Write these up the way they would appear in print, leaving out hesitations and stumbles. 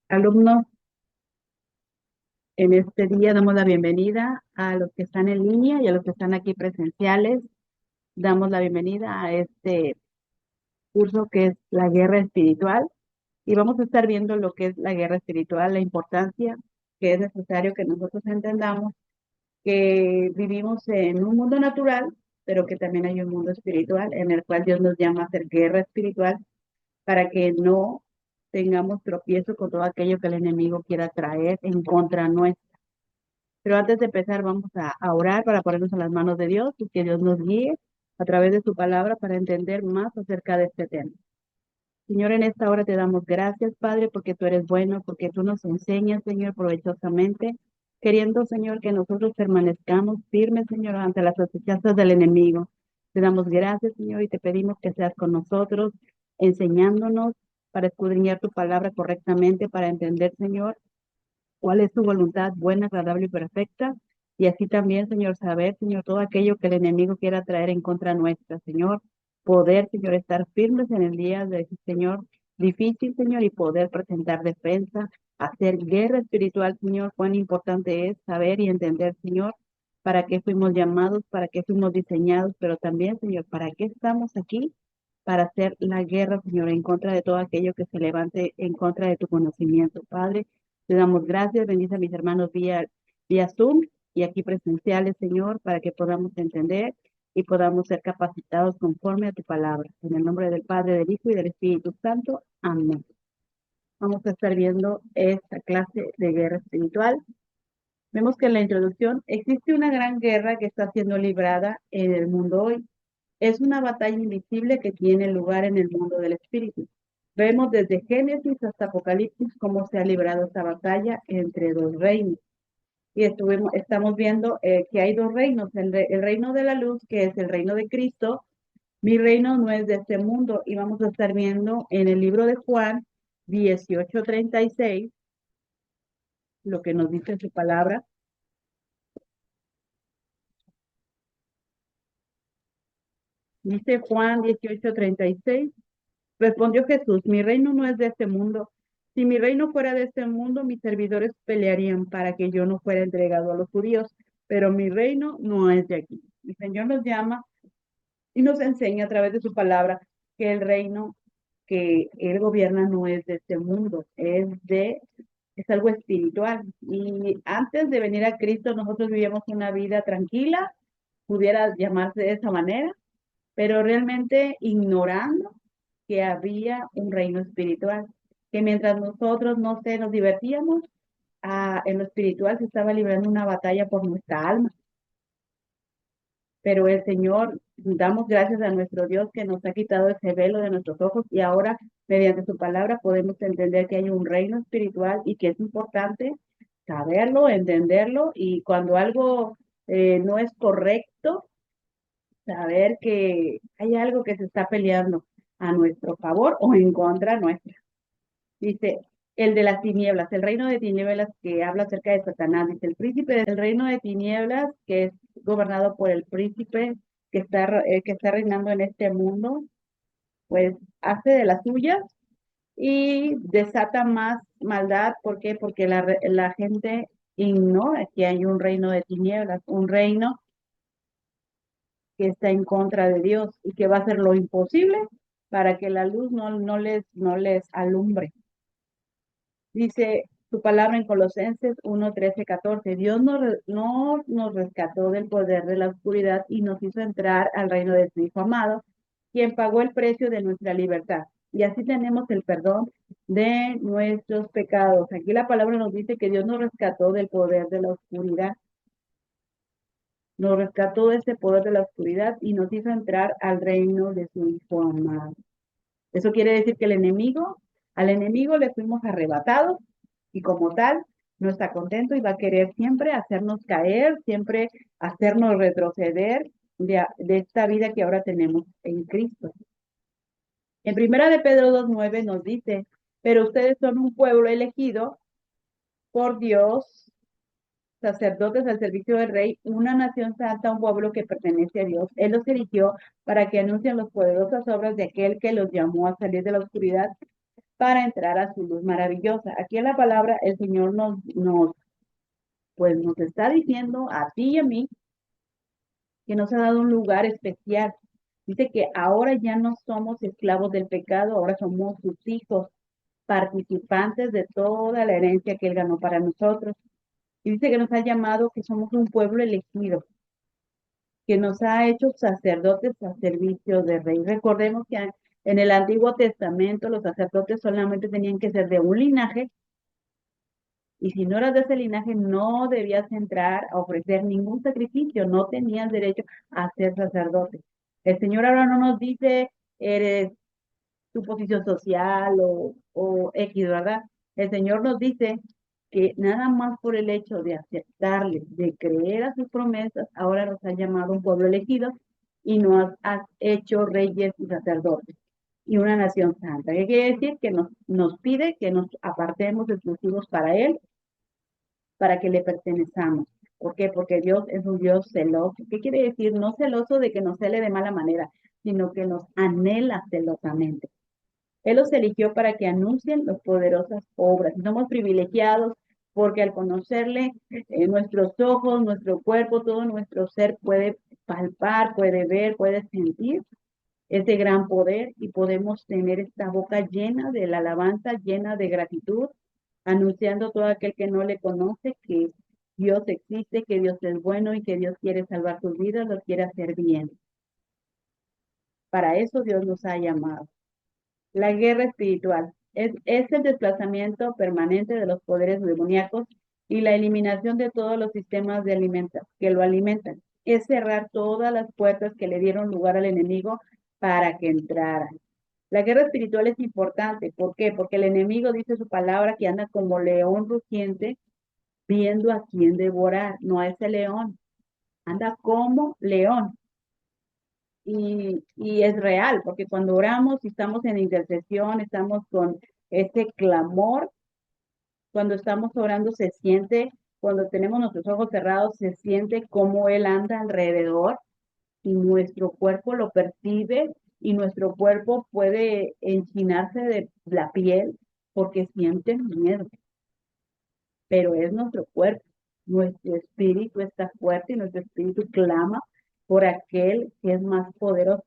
Alumnos, en este día damos la bienvenida a los que están en línea y a los que están aquí presenciales. Damos la bienvenida a este curso que es la guerra espiritual y vamos a estar viendo lo que es la guerra espiritual, la importancia que es necesario que nosotros entendamos que vivimos en un mundo natural, pero que también hay un mundo espiritual en el cual Dios nos llama a hacer guerra espiritual para que no tengamos tropiezo con todo aquello que el enemigo quiera traer en contra nuestra. Pero antes de empezar, vamos a orar para ponernos en las manos de Dios y que Dios nos guíe a través de su palabra para entender más acerca de este tema. Señor, en esta hora te damos gracias, Padre, porque tú eres bueno, porque tú nos enseñas, Señor, provechosamente, queriendo, Señor, que nosotros permanezcamos firmes, Señor, ante las acechanzas del enemigo. Te damos gracias, Señor, y te pedimos que seas con nosotros, enseñándonos para escudriñar tu palabra correctamente, para entender, Señor, cuál es tu voluntad buena, agradable y perfecta. Y así también, Señor, saber, Señor, todo aquello que el enemigo quiera traer en contra nuestra, Señor. Poder, Señor, estar firmes en el día de, Señor, difícil, Señor, y poder presentar defensa, hacer guerra espiritual, Señor. Cuán importante es saber y entender, Señor, para qué fuimos llamados, para qué fuimos diseñados, pero también, Señor, para qué estamos aquí, para hacer la guerra, Señor, en contra de todo aquello que se levante en contra de tu conocimiento, Padre. Te damos gracias, bendice a mis hermanos vía Zoom y aquí presenciales, Señor, para que podamos entender y podamos ser capacitados conforme a tu palabra. En el nombre del Padre, del Hijo y del Espíritu Santo. Amén. Vamos a estar viendo esta clase de guerra espiritual. Vemos que en la introducción existe una gran guerra que está siendo librada en el mundo hoy. Es una batalla invisible que tiene lugar en el mundo del espíritu. Vemos desde Génesis hasta Apocalipsis cómo se ha librado esta batalla entre dos reinos. Y estamos viendo que hay dos reinos, el reino de la luz, que es el reino de Cristo. Mi reino no es de este mundo. Y vamos a estar viendo en el libro de Juan 18:36 lo que nos dice su palabra. Dice Juan 18:36. Respondió Jesús, mi reino no es de este mundo. Si mi reino fuera de este mundo, mis servidores pelearían para que yo no fuera entregado a los judíos, pero mi reino no es de aquí. El Señor nos llama y nos enseña a través de su palabra que el reino que Él gobierna no es de este mundo, es algo espiritual. Y antes de venir a Cristo, nosotros vivíamos una vida tranquila, pudiera llamarse de esa manera, pero realmente ignorando que había un reino espiritual, que mientras nosotros, no sé, nos divertíamos, en lo espiritual se estaba librando una batalla por nuestra alma. Pero el Señor, damos gracias a nuestro Dios que nos ha quitado ese velo de nuestros ojos y ahora, mediante su palabra, podemos entender que hay un reino espiritual y que es importante saberlo, entenderlo y cuando algo no es correcto, saber que hay algo que se está peleando a nuestro favor o en contra nuestra. Dice, el de las tinieblas, el reino de tinieblas que habla acerca de Satanás. Dice, el príncipe del reino de tinieblas que es gobernado por el príncipe que está reinando en este mundo, pues hace de las suyas y desata más maldad. ¿Por qué? Porque la gente ignora que hay un reino de tinieblas, un reino que está en contra de Dios y que va a hacer lo imposible para que la luz no les alumbre. Dice su palabra en Colosenses 1:13-14, Dios no nos rescató del poder de la oscuridad y nos hizo entrar al reino de su Hijo amado, quien pagó el precio de nuestra libertad. Y así tenemos el perdón de nuestros pecados. Aquí la palabra nos dice que Dios nos rescató del poder de la oscuridad, nos rescató de ese poder de la oscuridad y nos hizo entrar al reino de su Hijo amado. Eso quiere decir que al enemigo le fuimos arrebatados y como tal no está contento y va a querer siempre hacernos caer, siempre hacernos retroceder de esta vida que ahora tenemos en Cristo. En primera de Pedro 2:9 nos dice, pero ustedes son un pueblo elegido por Dios, sacerdotes al servicio del rey, una nación santa, un pueblo que pertenece a Dios. Él los eligió para que anuncien las poderosas obras de aquel que los llamó a salir de la oscuridad para entrar a su luz maravillosa. Aquí en la palabra el Señor pues nos está diciendo a ti y a mí que nos ha dado un lugar especial. Dice que ahora ya no somos esclavos del pecado, ahora somos sus hijos, participantes de toda la herencia que Él ganó para nosotros. Y dice que nos ha llamado que somos un pueblo elegido, que nos ha hecho sacerdotes a servicio de rey. Recordemos que en el Antiguo Testamento los sacerdotes solamente tenían que ser de un linaje, y si no eras de ese linaje no debías entrar a ofrecer ningún sacrificio, no tenías derecho a ser sacerdote. El Señor ahora no nos dice, eres tu posición social o X, ¿verdad? El Señor nos dice que nada más por el hecho de aceptarle, de creer a sus promesas, ahora nos ha llamado un pueblo elegido y nos has hecho reyes y sacerdotes y una nación santa. ¿Qué quiere decir? Que nos pide que nos apartemos exclusivos para Él, para que le pertenezcamos. ¿Por qué? Porque Dios es un Dios celoso. ¿Qué quiere decir? No celoso de que nos cele de mala manera, sino que nos anhela celosamente. Él los eligió para que anuncien las poderosas obras. Somos privilegiados porque al conocerle, nuestros ojos, nuestro cuerpo, todo nuestro ser puede palpar, puede ver, puede sentir ese gran poder y podemos tener esta boca llena de la alabanza, llena de gratitud, anunciando a todo aquel que no le conoce que Dios existe, que Dios es bueno y que Dios quiere salvar sus vidas, lo quiere hacer bien. Para eso Dios nos ha llamado. La guerra espiritual es el desplazamiento permanente de los poderes demoníacos y la eliminación de todos los sistemas de que lo alimentan. Es cerrar todas las puertas que le dieron lugar al enemigo para que entrara. La guerra espiritual es importante. ¿Por qué? Porque el enemigo dice su palabra que anda como león rugiente viendo a quién devorar. No a ese león, anda como león. Y es real, porque cuando oramos y estamos en intercesión, estamos con ese clamor, cuando estamos orando se siente, cuando tenemos nuestros ojos cerrados, se siente cómo Él anda alrededor y nuestro cuerpo lo percibe y nuestro cuerpo puede enchinarse de la piel porque siente miedo, pero es nuestro cuerpo. Nuestro espíritu está fuerte y nuestro espíritu clama por aquel que es más poderoso.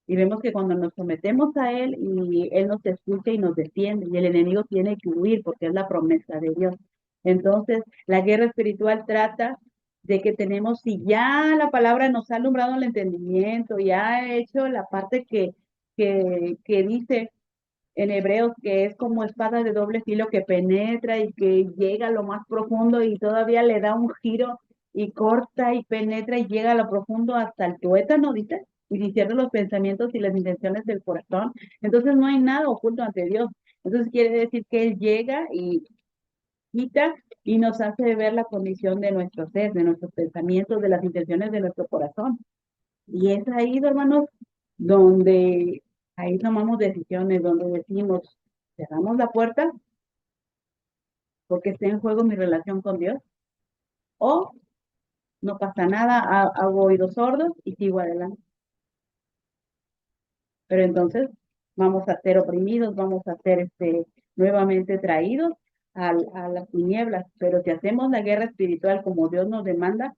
Y vemos que cuando nos sometemos a Él y Él nos escucha y nos defiende, y el enemigo tiene que huir porque es la promesa de Dios. Entonces, la guerra espiritual trata de que tenemos, si ya la palabra nos ha alumbrado el entendimiento, ya ha hecho la parte que dice en Hebreos que es como espada de doble filo que penetra y que llega a lo más profundo y todavía le da un giro y corta y penetra y llega a lo profundo hasta el tuétano, dice, y discierne los pensamientos y las intenciones del corazón. Entonces no hay nada oculto ante Dios. Entonces quiere decir que Él llega y quita y nos hace ver la condición de nuestro ser, de nuestros pensamientos, de las intenciones de nuestro corazón. Y es ahí, hermanos, donde ahí tomamos decisiones, donde decimos, cerramos la puerta porque está en juego mi relación con Dios, o no pasa nada, hago oídos sordos y sigo adelante. Pero entonces vamos a ser oprimidos, vamos a ser nuevamente traídos a las tinieblas. Pero si hacemos la guerra espiritual como Dios nos demanda,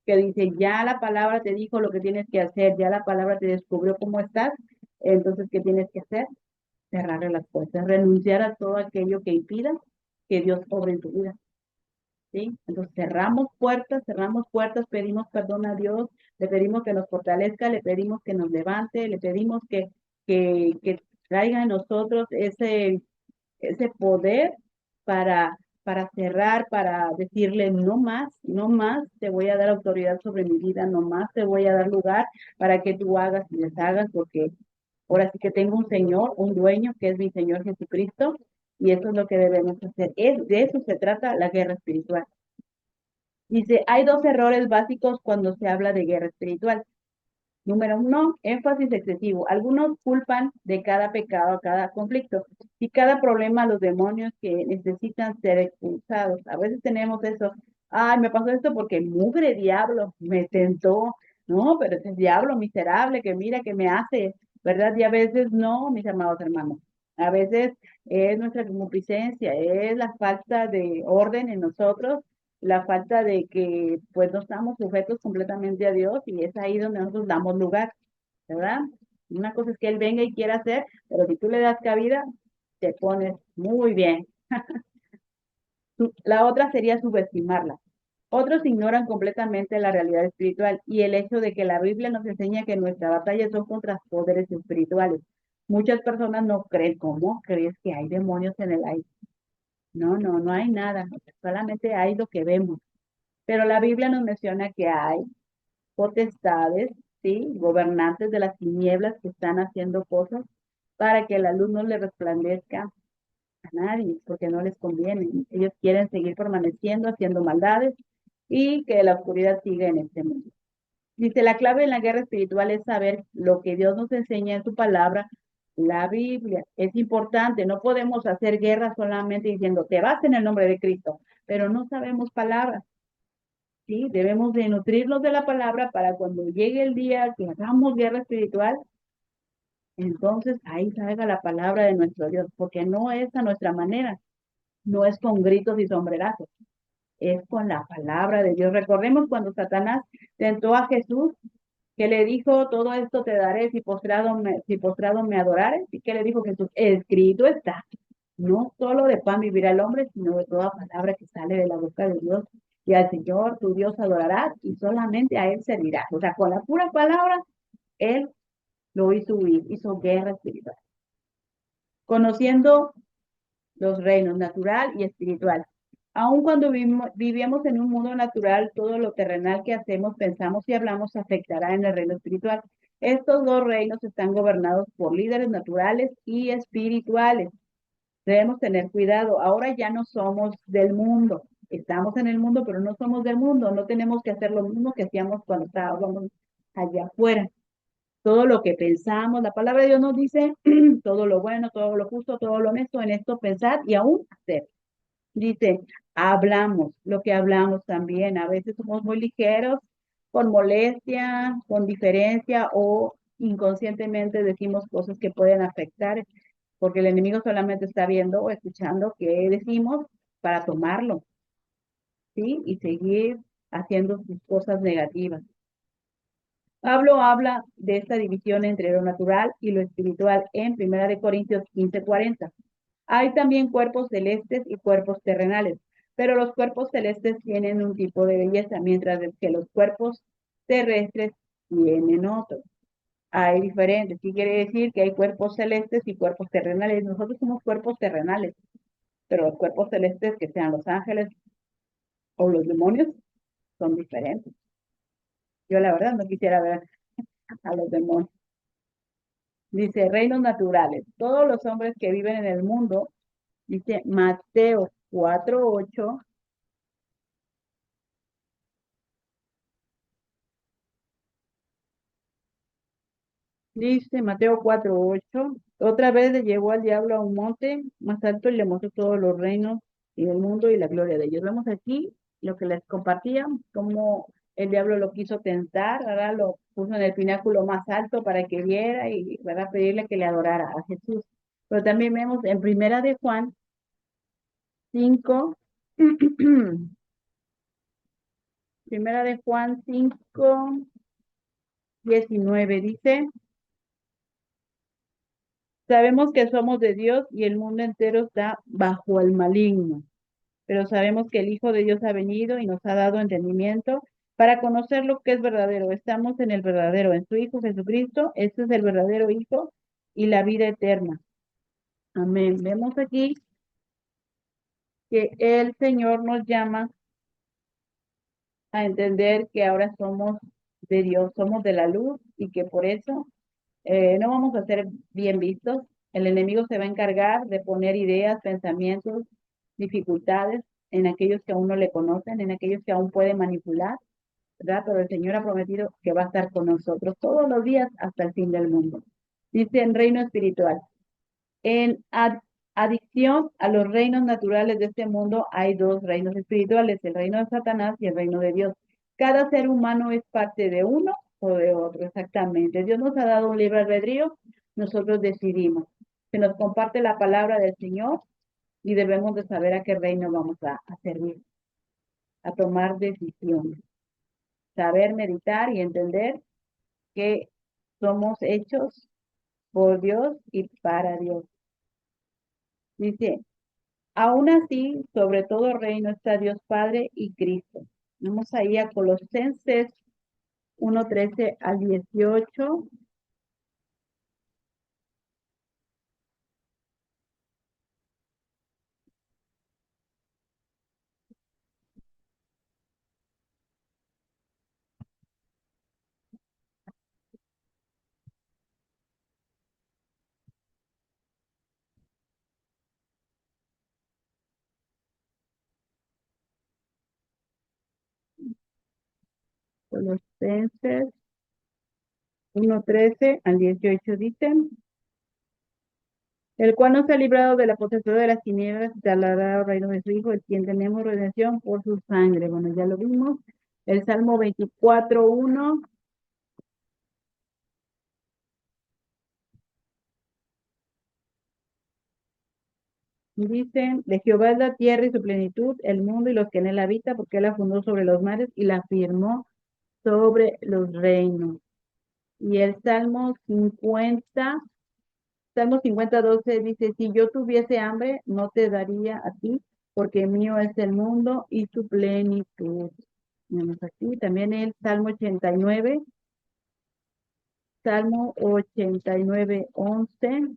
que dice, ya la palabra te dijo lo que tienes que hacer, ya la palabra te descubrió cómo estás, entonces, ¿qué tienes que hacer? Cerrarle las puertas, renunciar a todo aquello que impida que Dios obre en tu vida. ¿Sí? Entonces cerramos puertas, pedimos perdón a Dios, le pedimos que nos fortalezca, le pedimos que nos levante, le pedimos que traiga en nosotros ese poder para cerrar, para decirle no más, no más te voy a dar autoridad sobre mi vida, no más te voy a dar lugar para que tú hagas y deshagas, porque ahora sí que tengo un Señor, un dueño, que es mi Señor Jesucristo, y eso es lo que debemos hacer. De eso se trata la guerra espiritual. Dice, hay dos errores básicos cuando se habla de guerra espiritual. Número uno, énfasis excesivo. Algunos culpan de cada pecado, cada conflicto y cada problema a los demonios que necesitan ser expulsados. A veces tenemos eso. Ay, me pasó esto porque mugre diablo me tentó. No, pero ese diablo miserable que mira que me hace, ¿verdad? Y a veces no, mis amados hermanos. A veces es nuestra concupiscencia, es la falta de orden en nosotros, la falta de que pues no estamos sujetos completamente a Dios y es ahí donde nosotros damos lugar, ¿verdad? Una cosa es que Él venga y quiera hacer, pero si tú le das cabida, te pones muy bien. La otra sería subestimarla. Otros ignoran completamente la realidad espiritual y el hecho de que la Biblia nos enseña que nuestra batalla son contra poderes espirituales. Muchas personas no creen. ¿Cómo crees que hay demonios en el aire? No, no, no hay nada. Solamente hay lo que vemos. Pero la Biblia nos menciona que hay potestades, ¿sí? Gobernantes de las tinieblas que están haciendo cosas para que la luz no le resplandezca a nadie, porque no les conviene. Ellos quieren seguir permaneciendo, haciendo maldades y que la oscuridad siga en este mundo. Dice, la clave en la guerra espiritual es saber lo que Dios nos enseña en su palabra, la Biblia. Es importante, no podemos hacer guerra solamente diciendo, te vas en el nombre de Cristo, pero no sabemos palabras. ¿Sí? Debemos de nutrirnos de la palabra para cuando llegue el día que hagamos guerra espiritual, entonces ahí salga la palabra de nuestro Dios, porque no es a nuestra manera, no es con gritos y sombrerazos, es con la palabra de Dios. Recordemos cuando Satanás tentó a Jesús, que le dijo, todo esto te daré si postrado me adorares, y que le dijo Jesús, escrito está, no solo de pan vivirá el hombre, sino de toda palabra que sale de la boca de Dios. Y al Señor tu Dios adorarás y solamente a Él servirás. O sea, con la pura palabra, Él lo hizo huir, hizo guerra espiritual. Conociendo los reinos natural y espiritual. Aun cuando vivimos en un mundo natural, todo lo terrenal que hacemos, pensamos y hablamos afectará en el reino espiritual. Estos dos reinos están gobernados por líderes naturales y espirituales. Debemos tener cuidado. Ahora ya no somos del mundo. Estamos en el mundo, pero no somos del mundo. No tenemos que hacer lo mismo que hacíamos cuando estábamos allá afuera. Todo lo que pensamos, la palabra de Dios nos dice todo lo bueno, todo lo justo, todo lo honesto, en esto pensar y aún hacer. Dice, hablamos, lo que hablamos también. A veces somos muy ligeros, con molestia, con diferencia o inconscientemente decimos cosas que pueden afectar, porque el enemigo solamente está viendo o escuchando qué decimos para tomarlo, ¿sí? Y seguir haciendo sus cosas negativas. Pablo habla de esta división entre lo natural y lo espiritual en 1 Corintios 15:40. Hay también cuerpos celestes y cuerpos terrenales, pero los cuerpos celestes tienen un tipo de belleza, mientras que los cuerpos terrestres tienen otro. Hay diferentes. ¿Qué quiere decir? Que hay cuerpos celestes y cuerpos terrenales. Nosotros somos cuerpos terrenales, pero los cuerpos celestes, que sean los ángeles o los demonios, son diferentes. Yo la verdad no quisiera ver a los demonios. Dice, reinos naturales. Todos los hombres que viven en el mundo, dice Mateo 4:8. Dice Mateo 4:8, otra vez le llevó al diablo a un monte más alto y le mostró todos los reinos y el mundo y la gloria de ellos. Vemos aquí lo que les compartía, cómo el diablo lo quiso tentar, ¿verdad? Lo puso en el pináculo más alto para que viera y, ¿verdad? Pedirle que le adorara a Jesús. Pero también vemos en Primera de Juan 5, Primera de Juan 5:19 dice, sabemos que somos de Dios y el mundo entero está bajo el maligno, pero sabemos que el Hijo de Dios ha venido y nos ha dado entendimiento para conocer lo que es verdadero. Estamos en el verdadero, en su Hijo Jesucristo. Este es el verdadero Hijo y la vida eterna. Amén. Vemos aquí que el Señor nos llama a entender que ahora somos de Dios, somos de la luz y que por eso no vamos a ser bien vistos. El enemigo se va a encargar de poner ideas, pensamientos, dificultades en aquellos que aún no le conocen, en aquellos que aún puede manipular, ¿verdad? Pero el Señor ha prometido que va a estar con nosotros todos los días hasta el fin del mundo. Dice en reino espiritual. En adicción a los reinos naturales de este mundo hay dos reinos espirituales, el reino de Satanás y el reino de Dios. Cada ser humano es parte de uno o de otro, exactamente. Dios nos ha dado un libre albedrío, nosotros decidimos. Se nos comparte la palabra del Señor y debemos de saber a qué reino vamos a servir, a tomar decisiones, saber meditar y entender que somos hechos por Dios y para Dios. Dice, aún así, sobre todo reino está Dios Padre y Cristo. Vamos ahí a Colosenses 1:13 al 18. Colosenses 1:13 al 18 dicen, el cual nos ha librado de la potestad de las tinieblas y trasladado al reino de su Hijo, el quien tenemos redención por su sangre. Bueno, ya lo vimos. El Salmo 24:1 dice, de Jehová es la tierra y su plenitud, el mundo y los que en él habitan, porque él la fundó sobre los mares y la firmó sobre los reinos. Y el Salmo 50:12 dice, si yo tuviese hambre, no te daría a ti, porque mío es el mundo y su plenitud. Tenemos aquí también el Salmo 89:11,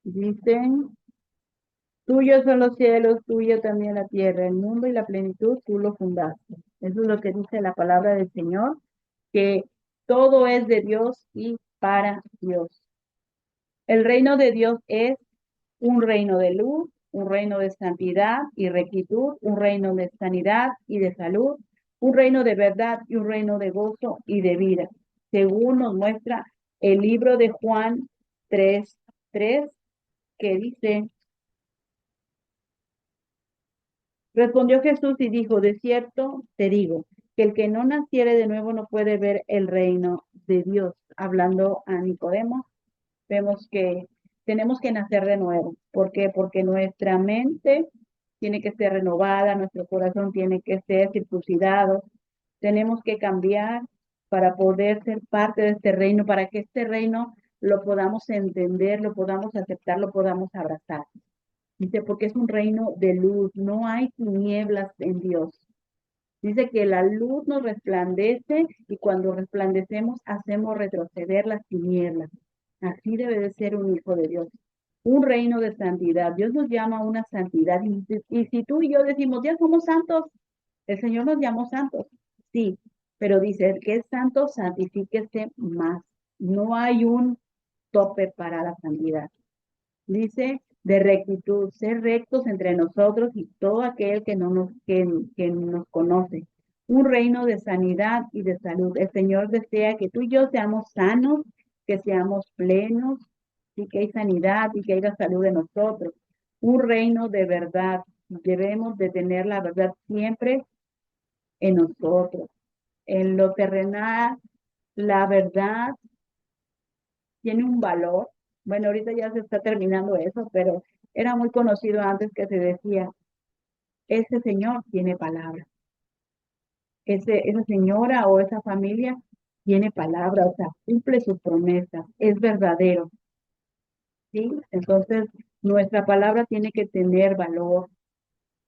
dicen, tuyos son los cielos, tuya también la tierra, el mundo y la plenitud, tú lo fundaste. Eso es lo que dice la palabra del Señor, que todo es de Dios y para Dios. El reino de Dios es un reino de luz, un reino de santidad y rectitud, un reino de sanidad y de salud, un reino de verdad y un reino de gozo y de vida, según nos muestra el libro de Juan 3:3, que dice, respondió Jesús y dijo, de cierto te digo, que el que no naciere de nuevo no puede ver el reino de Dios. Hablando a Nicodemo, vemos que tenemos que nacer de nuevo. ¿Por qué? Porque nuestra mente tiene que ser renovada, nuestro corazón tiene que ser circuncidado, tenemos que cambiar para poder ser parte de este reino, para que este reino lo podamos entender, lo podamos aceptar, lo podamos abrazar. Dice, porque es un reino de luz, no hay tinieblas en Dios. Dice que la luz nos resplandece y cuando resplandecemos hacemos retroceder las tinieblas. Así debe de ser un hijo de Dios. Un reino de santidad. Dios nos llama a una santidad. Y si tú y yo decimos, ya somos santos, el Señor nos llamó santos. Sí, pero dice, el que es santo, santifíquese más. No hay un tope para la santidad. Dice de rectitud, ser rectos entre nosotros y todo aquel que nos conoce. Un reino de sanidad y de salud. El Señor desea que tú y yo seamos sanos, que seamos plenos, y que hay sanidad y que haya salud en nosotros. Un reino de verdad. Debemos de tener la verdad siempre en nosotros. En lo terrenal, la verdad tiene un valor. Bueno, ahorita ya se está terminando eso, pero era muy conocido antes que se decía, ese señor tiene palabra, esa señora o esa familia tiene palabra, o sea, cumple sus promesas, es verdadero, ¿sí? Entonces, nuestra palabra tiene que tener valor,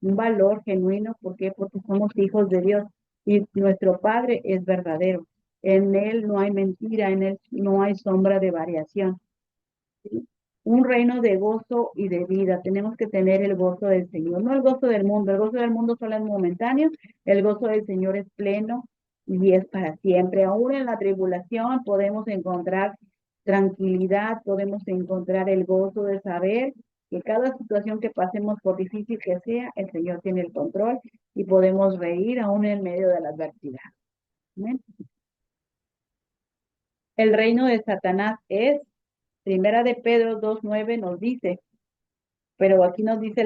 un valor genuino, ¿por qué? Porque somos hijos de Dios y nuestro Padre es verdadero. En Él no hay mentira, en Él no hay sombra de variación. ¿Sí? Un reino de gozo y de vida. Tenemos que tener el gozo del Señor, no el gozo del mundo. El gozo del mundo solo es momentáneo, el gozo del Señor es pleno y es para siempre. Aún en la tribulación podemos encontrar tranquilidad, podemos encontrar el gozo de saber que cada situación que pasemos, por difícil que sea, el Señor tiene el control y podemos reír aún en medio de la adversidad. ¿Amén? El reino de Satanás es, Primera de Pedro 2:9 nos dice, pero aquí nos dice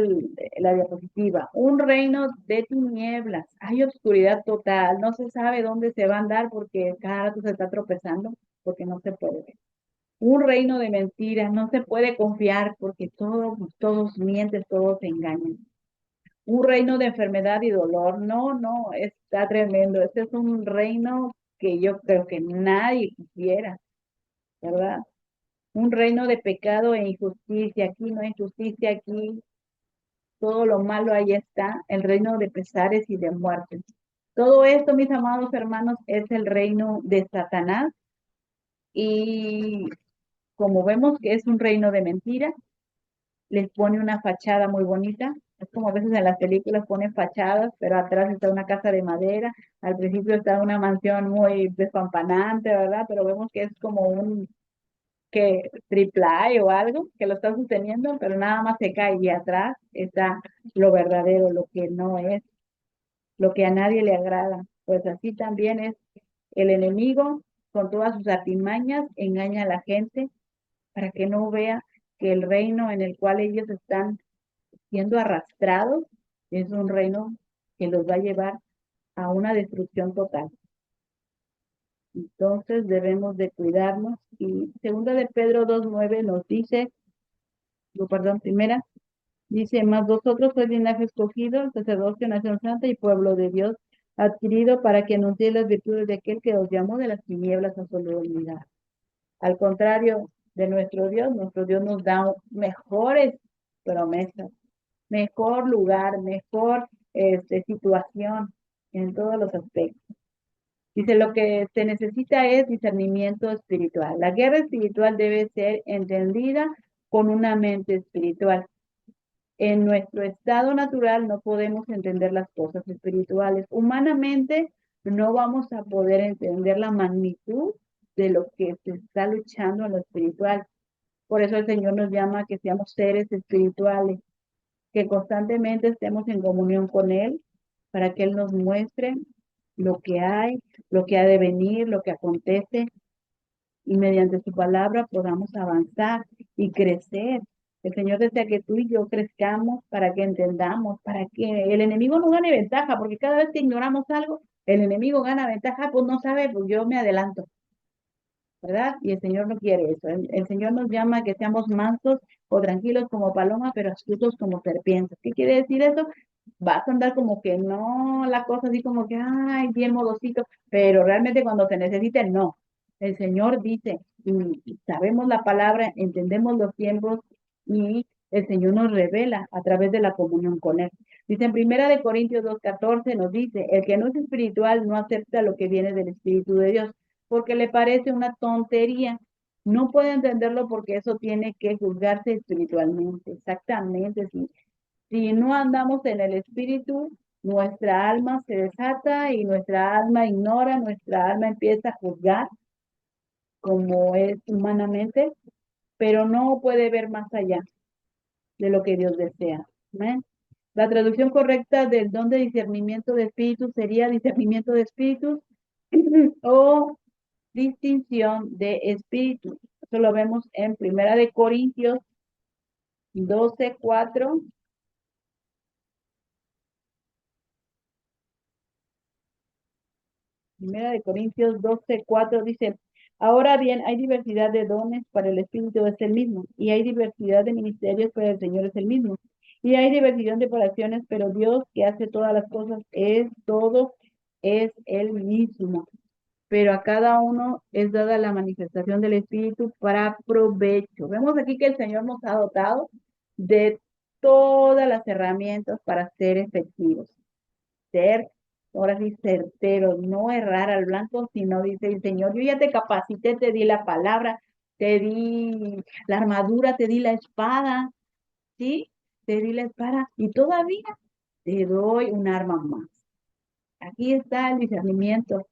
la diapositiva, un reino de tinieblas, hay oscuridad total, no se sabe dónde se va a andar porque cada rato se está tropezando, porque no se puede ver. Un reino de mentiras, no se puede confiar porque todos mienten, todos se engañan. Un reino de enfermedad y dolor, no, no, está tremendo. Este es un reino que yo creo que nadie quisiera, ¿verdad? Un reino de pecado e injusticia, aquí no hay justicia, aquí todo lo malo ahí está, el reino de pesares y de muerte. Todo esto, mis amados hermanos, es el reino de Satanás y como vemos que es un reino de mentira, les pone una fachada muy bonita. Es como a veces en las películas ponen fachadas, pero atrás está una casa de madera, al principio está una mansión muy despampanante, ¿verdad? Pero vemos que es como un que triple o algo que lo está sosteniendo, pero nada más se cae y atrás está lo verdadero, lo que no es, lo que a nadie le agrada. Pues así también es el enemigo con todas sus artimañas, engaña a la gente para que no vea que el reino en el cual ellos están siendo arrastrados es un reino que los va a llevar a una destrucción total. Entonces debemos de cuidarnos y segunda de Pedro 2:9 nos dice, perdón, primera, dice, mas vosotros sois linaje escogido, sacerdocio, nación santa y pueblo de Dios, adquirido para que anunciéis las virtudes de aquel que os llamó de las tinieblas a su luminosidad. Al contrario de nuestro Dios nos da mejores promesas, mejor lugar, mejor situación en todos los aspectos. Dice, lo que se necesita es discernimiento espiritual. La guerra espiritual debe ser entendida con una mente espiritual. En nuestro estado natural no podemos entender las cosas espirituales. Humanamente no vamos a poder entender la magnitud de lo que se está luchando en lo espiritual. Por eso el Señor nos llama a que seamos seres espirituales, que constantemente estemos en comunión con Él para que Él nos muestre lo que hay, lo que ha de venir, lo que acontece y mediante su palabra podamos avanzar y crecer. El Señor desea que tú y yo crezcamos para que entendamos, para que el enemigo no gane ventaja, porque cada vez que ignoramos algo, el enemigo gana ventaja, pues no sabe, pues yo me adelanto, ¿verdad? Y el Señor no quiere eso. El Señor nos llama a que seamos mansos o tranquilos como paloma, pero astutos como serpientes. ¿Qué quiere decir eso? Vas a andar como que no, la cosa así como que, ay, bien modosito, pero realmente cuando se necesite, no. El Señor dice, y sabemos la palabra, entendemos los tiempos y el Señor nos revela a través de la comunión con Él. Dice en Primera de Corintios 2:14 nos dice, el que no es espiritual no acepta lo que viene del Espíritu de Dios, porque le parece una tontería. No puede entenderlo porque eso tiene que juzgarse espiritualmente. Exactamente. Si no andamos en el Espíritu, nuestra alma se desata y nuestra alma ignora, nuestra alma empieza a juzgar como es humanamente, pero no puede ver más allá de lo que Dios desea. ¿Amén? La traducción correcta del don de discernimiento de espíritus sería discernimiento de espíritus o distinción de espíritus. Eso lo vemos en Primera de Corintios 12:4. Primera de Corintios 12:4 dice, ahora bien, hay diversidad de dones, para el Espíritu es el mismo, y hay diversidad de ministerios, pero el Señor es el mismo. Y hay diversidad de operaciones, pero Dios que hace todas las cosas es el mismo. Pero a cada uno es dada la manifestación del Espíritu para provecho. Vemos aquí que el Señor nos ha dotado de todas las herramientas para ser efectivos, ser, ahora sí, certeros, no errar al blanco, sino dice el Señor, yo ya te capacité, te di la palabra, te di la armadura, te di la espada, ¿sí? Te di la espada y todavía te doy un arma más. Aquí está el discernimiento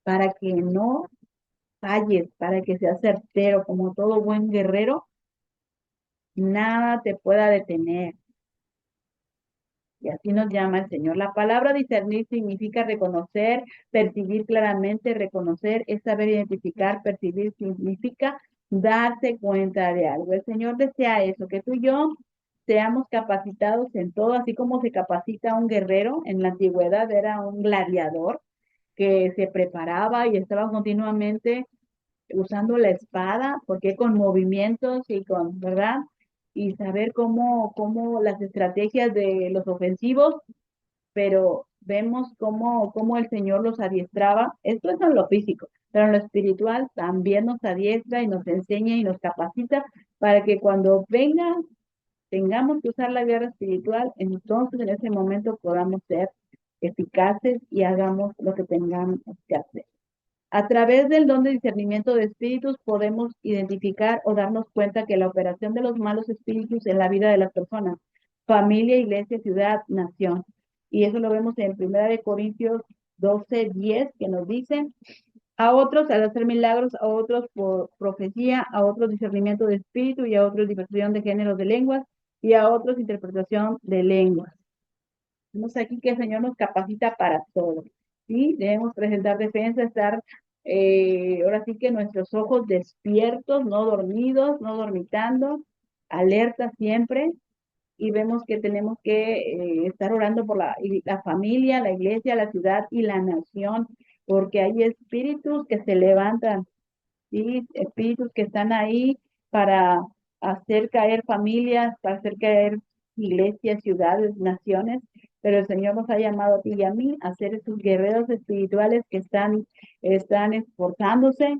para que no falles, para que seas certero, como todo buen guerrero, nada te pueda detener. Y así nos llama el Señor. La palabra discernir significa reconocer, percibir claramente, reconocer, es saber identificar, percibir significa darse cuenta de algo. El Señor desea eso, que tú y yo seamos capacitados en todo, así como se capacita un guerrero. En la antigüedad era un gladiador que se preparaba y estaba continuamente usando la espada, porque con movimientos y con, ¿verdad? Y saber cómo las estrategias de los ofensivos, pero vemos cómo el Señor los adiestraba. Esto es en lo físico, pero en lo espiritual también nos adiestra y nos enseña y nos capacita para que cuando venga, tengamos que usar la guerra espiritual, entonces en ese momento podamos ser eficaces y hagamos lo que tengamos que hacer. A través del don de discernimiento de espíritus podemos identificar o darnos cuenta que la operación de los malos espíritus en la vida de las personas, familia, iglesia, ciudad, nación. Y eso lo vemos en 1 Corintios 12:10, que nos dice, a otros al hacer milagros, a otros por profecía, a otros discernimiento de espíritu y a otros diversión de géneros de lenguas y a otros interpretación de lenguas. Vemos aquí que el Señor nos capacita para todo. ¿Sí? Debemos presentar defensa, estar ahora sí que nuestros ojos despiertos, no dormidos, no dormitando, alerta siempre. Y vemos que tenemos que estar orando por la familia, la iglesia, la ciudad y la nación, porque hay espíritus que se levantan, ¿sí? Espíritus que están ahí para hacer caer familias, para hacer caer iglesias, ciudades, naciones, pero el Señor nos ha llamado a ti y a mí a ser esos guerreros espirituales que están esforzándose,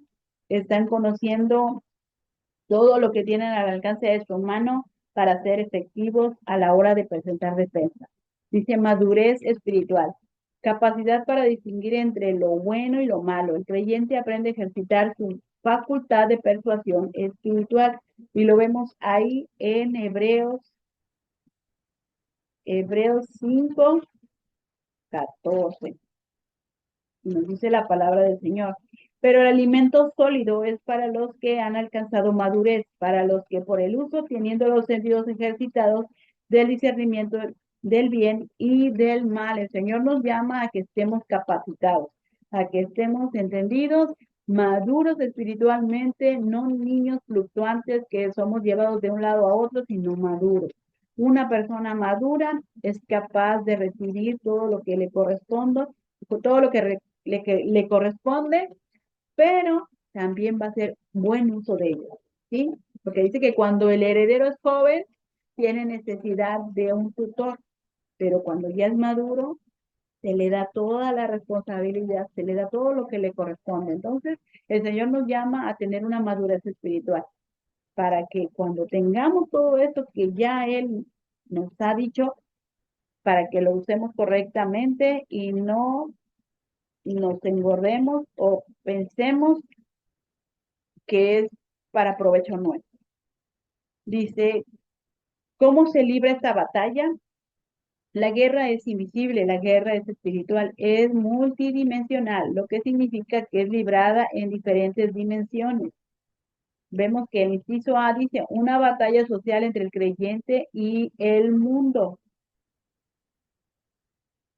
están conociendo todo lo que tienen al alcance de su mano para ser efectivos a la hora de presentar defensa. Dice madurez espiritual, capacidad para distinguir entre lo bueno y lo malo. El creyente aprende a ejercitar su facultad de persuasión espiritual y lo vemos ahí en Hebreos 5:14. Nos dice la palabra del Señor. Pero el alimento sólido es para los que han alcanzado madurez, para los que por el uso, teniendo los sentidos ejercitados del discernimiento del bien y del mal, el Señor nos llama a que estemos capacitados, a que estemos entendidos, maduros espiritualmente, no niños fluctuantes que somos llevados de un lado a otro, sino maduros. Una persona madura es capaz de recibir todo lo que le corresponde, todo lo que le corresponde, pero también va a hacer buen uso de ello, ¿sí? Porque dice que cuando el heredero es joven, tiene necesidad de un tutor, pero cuando ya es maduro, se le da toda la responsabilidad, se le da todo lo que le corresponde. Entonces, el Señor nos llama a tener una madurez espiritual, para que cuando tengamos todo esto que ya Él nos ha dicho, para que lo usemos correctamente y no nos engordemos o pensemos que es para provecho nuestro. Dice, ¿cómo se libra esta batalla? La guerra es invisible, la guerra es espiritual, es multidimensional, lo que significa que es librada en diferentes dimensiones. Vemos que el inciso A dice una batalla social entre el creyente y el mundo.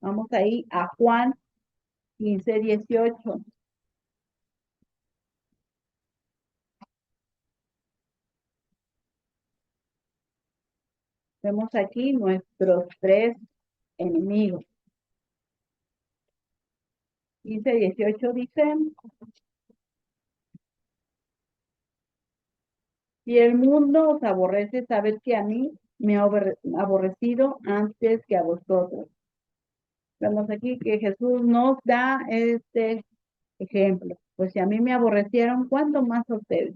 Vamos ahí a Juan 15:18. Vemos aquí nuestros tres enemigos. 15:18 dice, si el mundo os aborrece, sabed que a mí me ha aborrecido antes que a vosotros. Vemos aquí que Jesús nos da este ejemplo. Pues si a mí me aborrecieron, ¿cuánto más a ustedes?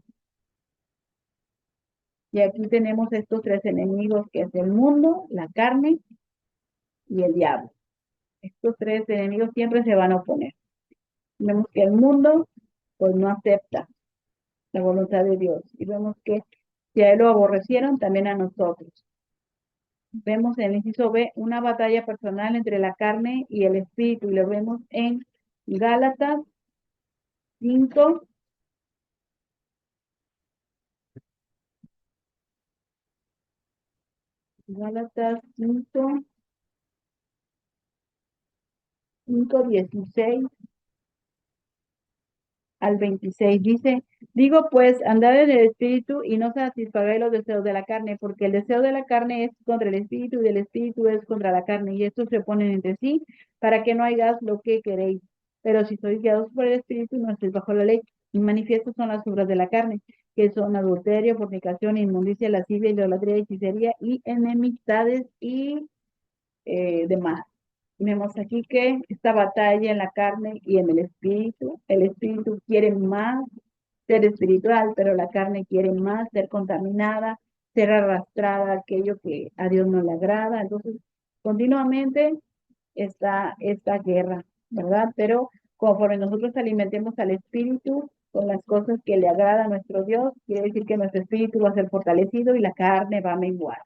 Y aquí tenemos estos tres enemigos que es el mundo, la carne y el diablo. Estos tres enemigos siempre se van a oponer. Vemos que el mundo pues no acepta la voluntad de Dios. Y vemos que si a él lo aborrecieron, también a nosotros. Vemos en el inciso B una batalla personal entre la carne y el espíritu. Y lo vemos en Gálatas 5. Gálatas 5:16 al 26. Dice, digo pues, andad en el espíritu y no satisfagáis los deseos de la carne, porque el deseo de la carne es contra el espíritu y el espíritu es contra la carne, y estos se oponen entre sí para que no hagáis lo que queréis. Pero si sois guiados por el espíritu, no estéis bajo la ley. Y manifiestas son las obras de la carne, que son adulterio, fornicación, inmundicia, lascivia, idolatría, hechicería y enemistades y demás. Vemos aquí que esta batalla en la carne y en el espíritu quiere más ser espiritual, pero la carne quiere más ser contaminada, ser arrastrada a aquello que a Dios no le agrada. Entonces, continuamente está esta guerra, ¿verdad? Pero conforme nosotros alimentemos al espíritu con las cosas que le agrada a nuestro Dios, quiere decir que nuestro espíritu va a ser fortalecido y la carne va a menguar.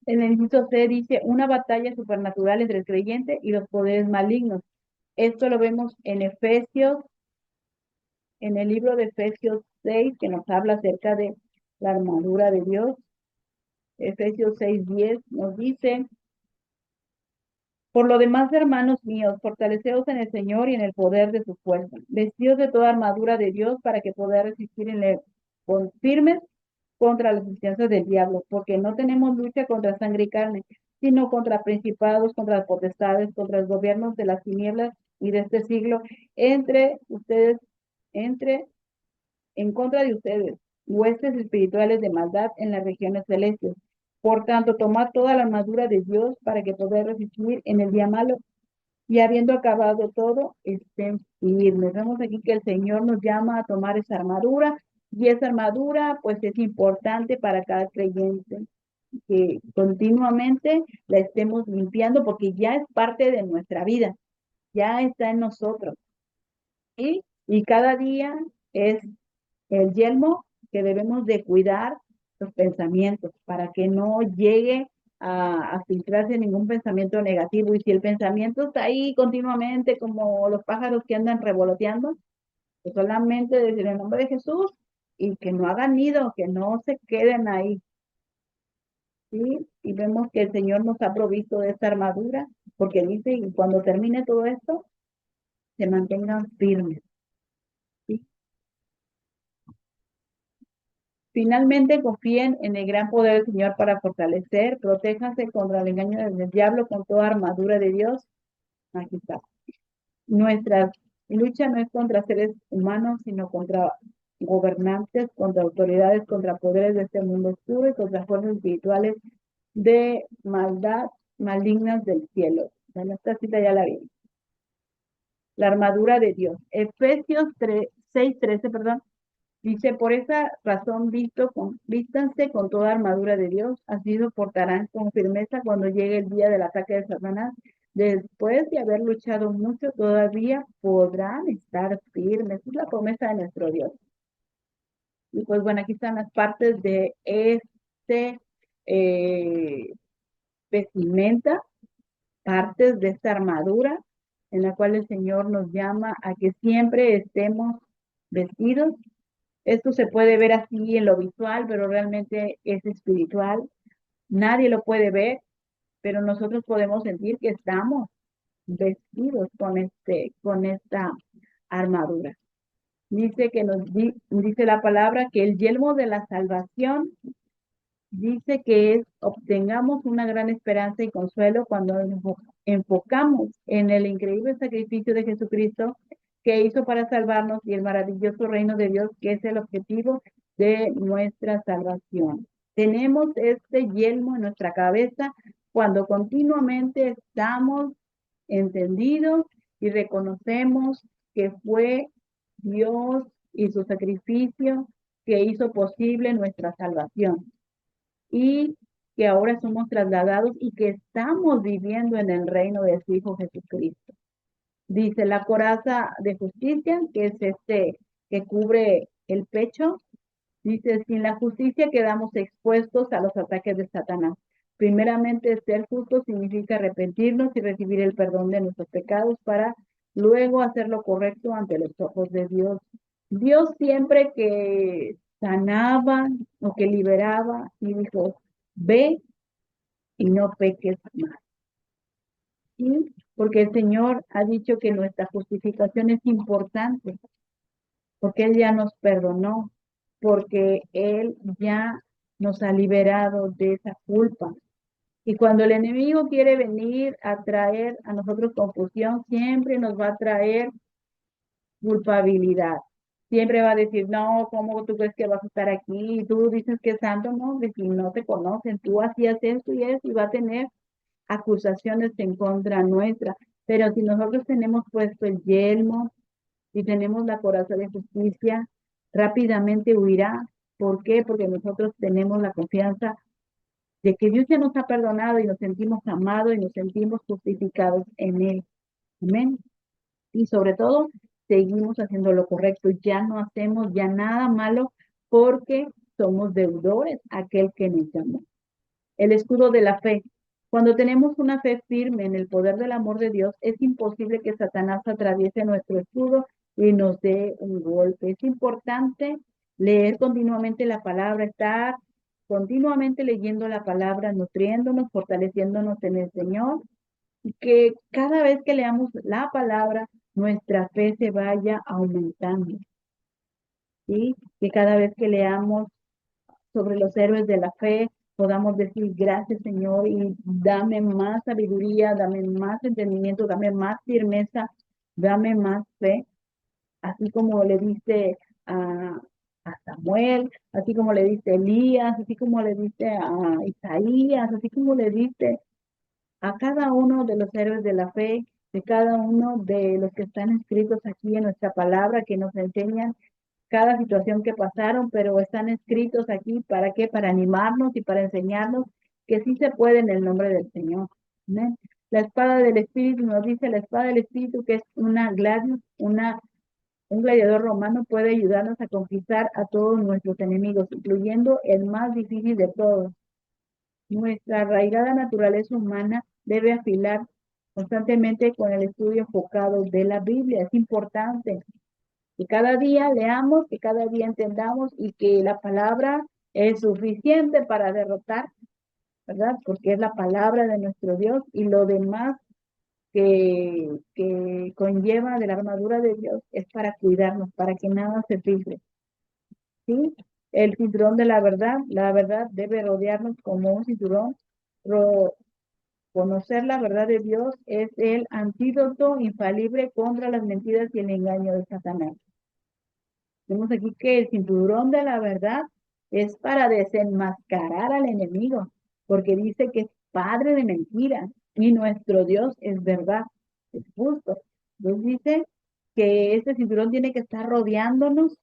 En el inciso C dice una batalla supernatural entre el creyente y los poderes malignos. Esto lo vemos en Efesios, en el libro de Efesios 6, que nos habla acerca de la armadura de Dios. Efesios 6:10 nos dice, por lo demás, hermanos míos, fortaleceos en el Señor y en el poder de su fuerza. Vestidos de toda armadura de Dios para que podáis resistir con firmes contra las instancias del diablo, porque no tenemos lucha contra sangre y carne, sino contra principados, contra las potestades, contra los gobiernos de las tinieblas y de este siglo, entre ustedes, entre, en contra de ustedes, huestes espirituales de maldad en las regiones celestes. Por tanto, tomad toda la armadura de Dios para que podáis resistir en el día malo y habiendo acabado todo, estén firmes. Vemos aquí que el Señor nos llama a tomar esa armadura y esa armadura pues es importante para cada creyente que continuamente la estemos limpiando porque ya es parte de nuestra vida, ya está en nosotros. ¿Sí? Y cada día es el yelmo que debemos de cuidar los pensamientos para que no llegue a filtrarse ningún pensamiento negativo. Y si el pensamiento está ahí continuamente como los pájaros que andan revoloteando, pues solamente decir el nombre de Jesús y que no hagan nido, que no se queden ahí. ¿Sí? Y vemos que el Señor nos ha provisto de esta armadura, porque dice, y cuando termine todo esto, se mantengan firmes. ¿Sí? Finalmente, confíen en el gran poder del Señor para fortalecer, protéjanse contra el engaño del diablo con toda armadura de Dios. Aquí está. Nuestra lucha no es contra seres humanos, sino contra gobernantes, contra autoridades, contra poderes de este mundo oscuro y contra fuerzas espirituales de maldad malignas del cielo. En esta cita ya la vi. La armadura de Dios. Efesios 6:13, perdón. Dice, por esa razón, vístanse con toda armadura de Dios, así soportarán con firmeza cuando llegue el día del ataque de Satanás. Después de haber luchado mucho, todavía podrán estar firmes. Es la promesa de nuestro Dios. Y pues bueno, aquí están las partes de eh, vestimenta, partes de esta armadura, en la cual el Señor nos llama a que siempre estemos vestidos. Esto se puede ver así en lo visual, pero realmente es espiritual. Nadie lo puede ver, pero nosotros podemos sentir que estamos vestidos con esta armadura. Dice que dice la palabra que el yelmo de la salvación dice que obtengamos una gran esperanza y consuelo cuando nos enfocamos en el increíble sacrificio de Jesucristo que hizo para salvarnos y el maravilloso reino de Dios que es el objetivo de nuestra salvación. Tenemos este yelmo en nuestra cabeza cuando continuamente estamos entendidos y reconocemos que fue Dios y su sacrificio que hizo posible nuestra salvación y que ahora somos trasladados y que estamos viviendo en el reino de su Hijo Jesucristo. Dice la coraza de justicia, que es que cubre el pecho. Dice, sin la justicia quedamos expuestos a los ataques de Satanás. Primeramente, ser justo significa arrepentirnos y recibir el perdón de nuestros pecados para luego hacer lo correcto ante los ojos de Dios. Dios siempre que sanaba o que liberaba y dijo, ve y no peques más. ¿Sí? Porque el Señor ha dicho que nuestra justificación es importante. porque Él ya nos perdonó, porque Él ya nos ha liberado de esa culpa. Y cuando el enemigo quiere venir a traer a nosotros confusión, siempre nos va a traer culpabilidad. Siempre va a decir, no, ¿cómo tú crees que vas a estar aquí? Y tú dices que es santo, no, de que no te conocen, tú hacías esto y eso, y va a tener acusaciones en contra nuestra. Pero si nosotros tenemos puesto el yelmo y tenemos la coraza de justicia, rápidamente huirá. ¿Por qué? Porque nosotros tenemos la confianza de que Dios ya nos ha perdonado y nos sentimos amados y nos sentimos justificados en Él. Amén. Y sobre todo, seguimos haciendo lo correcto. Ya no hacemos ya nada malo porque somos deudores a aquel que nos llamó. El escudo de la fe. Cuando tenemos una fe firme en el poder del amor de Dios, es imposible que Satanás atraviese nuestro escudo y nos dé un golpe. Es importante leer continuamente la palabra, estar continuamente leyendo la palabra, nutriéndonos, fortaleciéndonos en el Señor, y que cada vez que leamos la palabra, nuestra fe se vaya aumentando, ¿sí? Que cada vez que leamos sobre los héroes de la fe, podamos decir gracias Señor y dame más sabiduría, dame más entendimiento, dame más firmeza, dame más fe, así como le diste a, a Samuel, así como le diste a Elías, así como le diste a Isaías, así como le diste a cada uno de los héroes de la fe, de cada uno de los que están escritos aquí en nuestra palabra, que nos enseñan cada situación que pasaron, pero están escritos aquí, ¿para qué? Para animarnos y para enseñarnos que sí se puede en el nombre del Señor. ¿Amén? La espada del Espíritu nos dice, la espada del Espíritu, que es una gladius, un gladiador romano, puede ayudarnos a conquistar a todos nuestros enemigos, incluyendo el más difícil de todos. Nuestra arraigada naturaleza humana debe afilar constantemente con el estudio enfocado de la Biblia. Es importante que cada día leamos, que cada día entendamos y que la palabra es suficiente para derrotar, ¿verdad? Porque es la palabra de nuestro Dios y lo demás que conlleva de la armadura de Dios es para cuidarnos, para que nada se filtre, ¿sí? El cinturón de la verdad debe rodearnos como un cinturón. Ro- Conocer la verdad de Dios es el antídoto infalible contra las mentiras y el engaño de Satanás. Vemos aquí que el cinturón de la verdad es para desenmascarar al enemigo, porque dice que es padre de mentiras y nuestro Dios es verdad, es justo. Entonces dice que este cinturón tiene que estar rodeándonos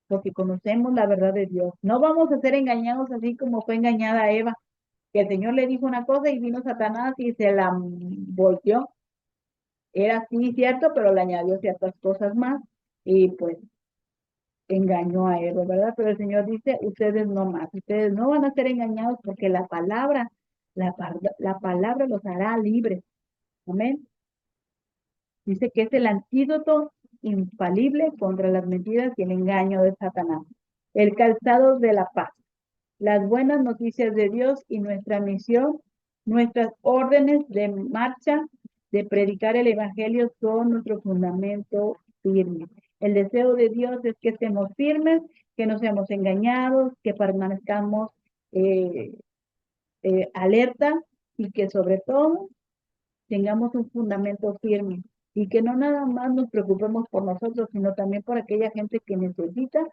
porque conocemos la verdad de Dios. No vamos a ser engañados así como fue engañada Eva, que el Señor le dijo una cosa y vino Satanás y se la volteó. Era así, cierto, pero le añadió ciertas cosas más y pues engañó a Eva, ¿verdad? Pero el Señor dice, ustedes no más, ustedes no van a ser engañados porque la palabra los hará libres. Amén. Dice que es el antídoto infalible contra las mentiras y el engaño de Satanás. El calzado de la paz. Las buenas noticias de Dios y nuestra misión, nuestras órdenes de marcha de predicar el Evangelio son nuestro fundamento firme. El deseo de Dios es que estemos firmes, que no seamos engañados, que permanezcamos eh, alerta y que sobre todo tengamos un fundamento firme y que no nada más nos preocupemos por nosotros, sino también por aquella gente que necesita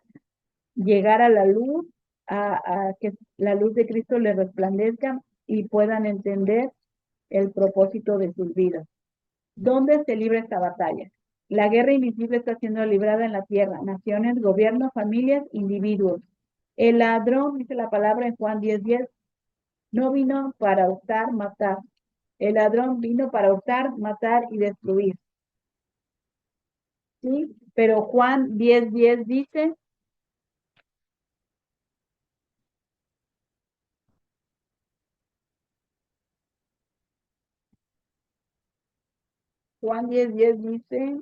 llegar a la luz, a que la luz de Cristo les resplandezca y puedan entender el propósito de sus vidas. ¿Dónde se libra esta batalla? La guerra invisible está siendo librada en la tierra, naciones, gobiernos, familias, individuos. El ladrón, dice la palabra en Juan 10:10, no vino para hurtar, matar. El ladrón vino para hurtar, matar y destruir. ¿Sí? Pero Juan 10:10 dice, Juan 10:10 dice,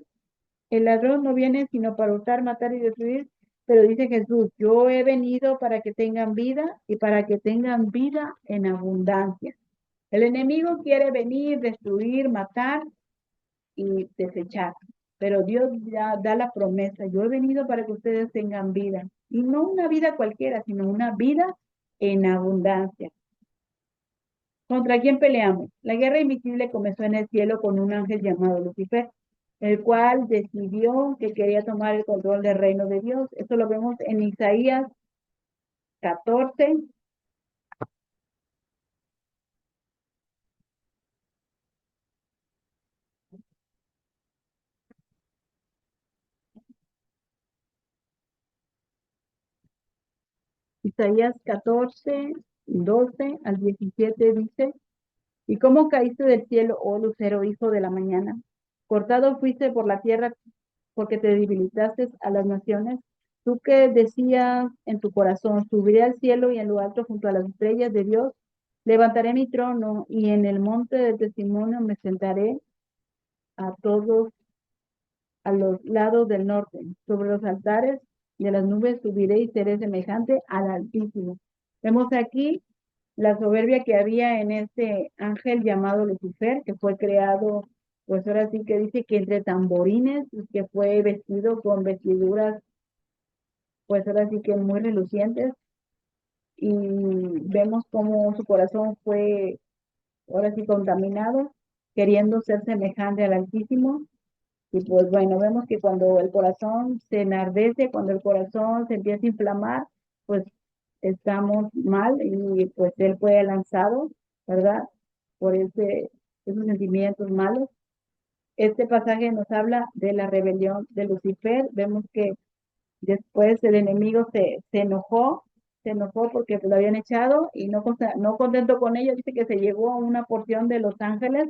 el ladrón no viene sino para hurtar, matar y destruir, pero dice Jesús, yo he venido para que tengan vida y para que tengan vida en abundancia. El enemigo quiere venir, destruir, matar y desechar. pero Dios ya da la promesa. Yo he venido para que ustedes tengan vida, y no una vida cualquiera, sino una vida en abundancia. ¿Contra quién peleamos? La guerra invisible comenzó en el cielo con un ángel llamado Lucifer, el cual decidió que quería tomar el control del reino de Dios. Esto lo vemos en Isaías 14. Isaías 14, 12 al 17 dice: ¿Y cómo caíste del cielo, oh lucero, hijo de la mañana? Cortado fuiste por la tierra porque te debilitaste a las naciones. Tú que decías en tu corazón, subiré al cielo y en lo alto junto a las estrellas de Dios, levantaré mi trono y en el monte del testimonio me sentaré a todos a los lados del norte. Sobre los altares de las nubes subiré y seré semejante al Altísimo. Vemos aquí la soberbia que había en este ángel llamado Lucifer, que fue creado, pues ahora sí que dice que entre tamborines, que fue vestido con vestiduras, pues ahora sí que muy relucientes, y vemos cómo su corazón fue ahora sí contaminado, queriendo ser semejante al Altísimo. Y pues bueno, vemos que cuando el corazón se enardece, cuando el corazón se empieza a inflamar, pues estamos mal y pues él fue lanzado, ¿verdad? Por esos sentimientos malos. Este pasaje nos habla de la rebelión de Lucifer. Vemos que después el enemigo se enojó porque lo habían echado y no contento con ello, dice que se llevó a una porción de los ángeles,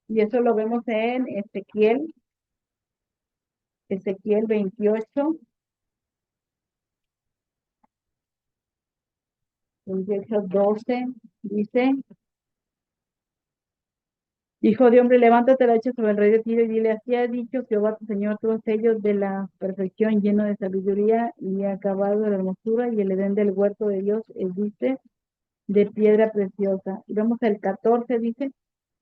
y eso lo vemos en Ezequiel 28, 12, dice: Hijo de hombre, levántate la hecha sobre el rey de Tiro y dile: así ha dicho Jehová tu Señor, todos ellos de la perfección, lleno de sabiduría y acabado de la hermosura, y el Edén del huerto de Dios es, dice, de piedra preciosa. Y vemos el 14, dice: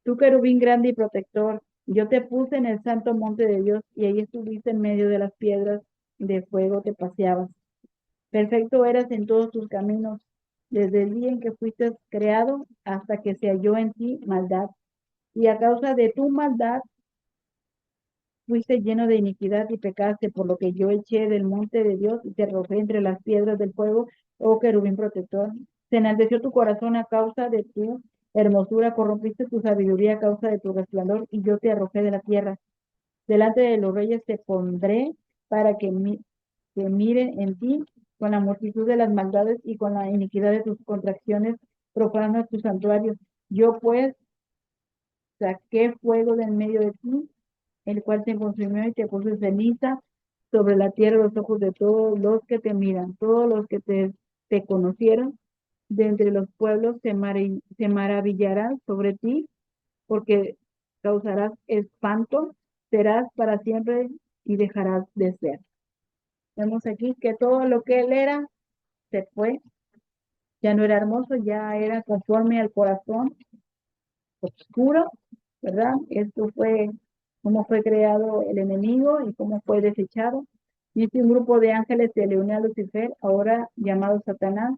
tú querubín grande y protector, yo te puse en el santo monte de Dios, y ahí estuviste en medio de las piedras de fuego, te paseabas. Perfecto eras en todos tus caminos, desde el día en que fuiste creado hasta que se halló en ti maldad. Y a causa de tu maldad fuiste lleno de iniquidad y pecaste, por lo que yo eché del monte de Dios y te arrojé entre las piedras del fuego, oh querubín protector. Se enalteció tu corazón a causa de tu hermosura, corrompiste tu sabiduría a causa de tu resplandor, y yo te arrojé de la tierra. Delante de los reyes te pondré para que miren en ti con la multitud de las maldades y con la iniquidad de tus contracciones, profanas tu santuario. Yo pues saqué fuego de en medio de ti, el cual te consumió y te puso ceniza sobre la tierra los ojos de todos los que te miran, todos los que te conocieron de entre los pueblos se maravillarán sobre ti, porque causarás espanto, serás para siempre y dejarás de ser. Vemos aquí que todo lo que él era se fue, ya no era hermoso, ya era conforme al corazón oscuro, ¿verdad? Esto fue cómo fue creado el enemigo y cómo fue desechado. Y este un grupo de ángeles se le unió a Lucifer, ahora llamado Satanás.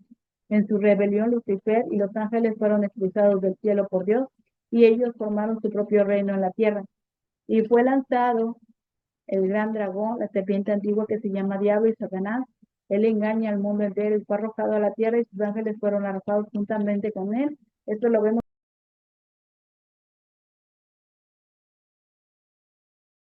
En su rebelión, Lucifer y los ángeles fueron expulsados del cielo por Dios, y ellos formaron su propio reino en la tierra. Y fue lanzado el gran dragón, la serpiente antigua que se llama Diablo y Satanás. Él engaña al mundo entero y fue arrojado a la tierra, y sus ángeles fueron arrojados juntamente con él. Esto lo vemos